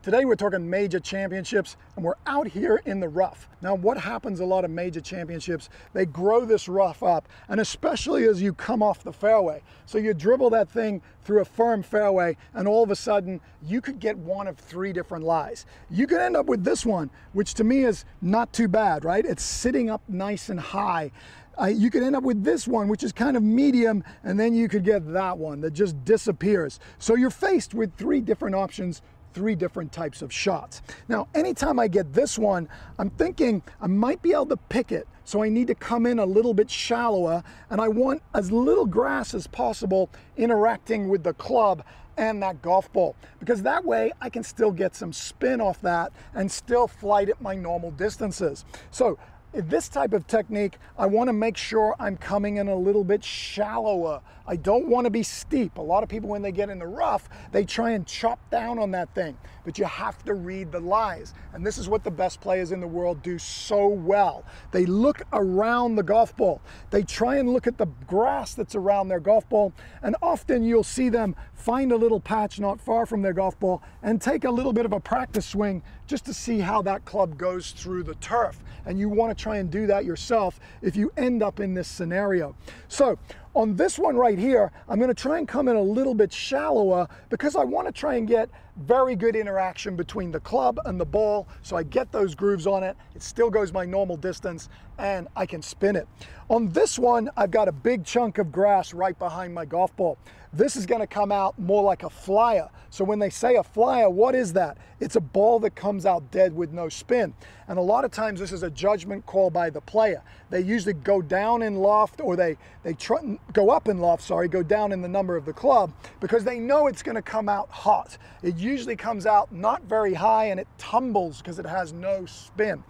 Today we're talking major championships and we're out here in the rough. Now what happens a lot of major championships, they grow this rough up, and especially as you come off the fairway. So you dribble that thing through a firm fairway and all of a sudden you could get one of three different lies. You could end up with this one, which to me is not too bad, right? It's sitting up nice and high. You could end up with this one, which is kind of medium, and then you could get that one that just disappears. So you're faced with three different options, three different types of shots. Now, anytime I get this one, I'm thinking I might be able to pick it. So I need to come in a little bit shallower, and I want as little grass as possible interacting with the club and that golf ball, because that way I can still get some spin off that and still flight at my normal distances. So this type of technique, I want to make sure I'm coming in a little bit shallower. I don't want to be steep. A lot of people, when they get in the rough, they try and chop down on that thing, but you have to read the lies. And this is what the best players in the world do so well. They look around the golf ball. They try and look at the grass that's around their golf ball, and often you'll see them find a little patch not far from their golf ball and take a little bit of a practice swing just to see how that club goes through the turf. And you want to try and do that yourself if you end up in this scenario. So on this one right here, I'm going to try and come in a little bit shallower because I want to try and get very good interaction between the club and the ball, so I get those grooves on it. It still goes my normal distance and I can spin it. On this one, I've got a big chunk of grass right behind my golf ball. This is going to come out more like a flyer. So when they say a flyer, what is that? It's a ball that comes out dead with no spin. And a lot of times this is a judgment call by the player. They usually go down in loft, or they go up in loft, sorry, go down in the number of the club, because they know it's going to come out hot. It usually comes out not very high and it tumbles because it has no spin.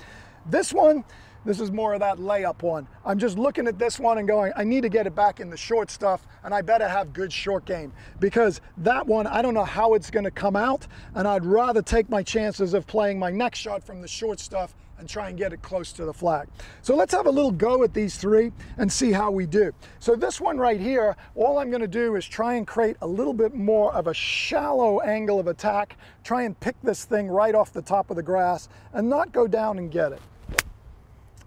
This one, this is more of that layup one. I'm just looking at this one and going, I need to get it back in the short stuff, and I better have good short game, because that one, I don't know how it's going to come out, and I'd rather take my chances of playing my next shot from the short stuff and try and get it close to the flag. So let's have a little go at these three and see how we do. So this one right here, all I'm going to do is try and create a little bit more of a shallow angle of attack, try and pick this thing right off the top of the grass and not go down and get it.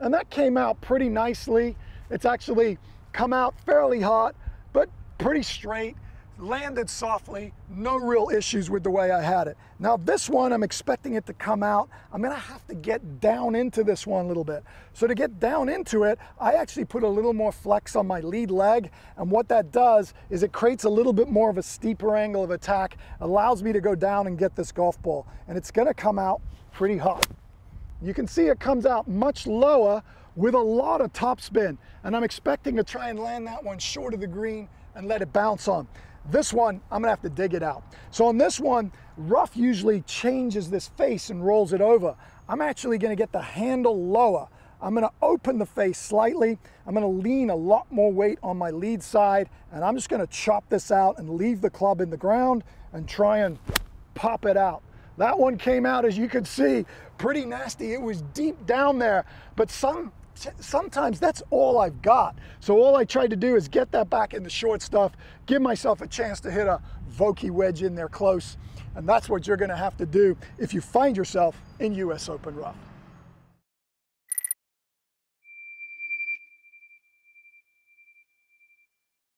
And that came out pretty nicely. It's actually come out fairly hot, but pretty straight, landed softly, no real issues with the way I had it. Now this one, I'm expecting it to come out. I'm gonna have to get down into this one a little bit. So to get down into it, I actually put a little more flex on my lead leg, and what that does is it creates a little bit more of a steeper angle of attack, allows me to go down and get this golf ball, and it's gonna come out pretty hot. You can see it comes out much lower with a lot of topspin, and I'm expecting to try and land that one short of the green and let it bounce on. This one, I'm gonna have to dig it out. So on this one, rough usually changes this face and rolls it over. I'm actually gonna get the handle lower. I'm gonna open the face slightly. I'm gonna lean a lot more weight on my lead side, and I'm just gonna chop this out and leave the club in the ground and try and pop it out. That one came out, as you could see, pretty nasty. It was deep down there, but sometimes that's all I've got. So all I tried to do is get that back in the short stuff, give myself a chance to hit a Vokey wedge in there close, and that's what you're gonna have to do if you find yourself in US Open rough.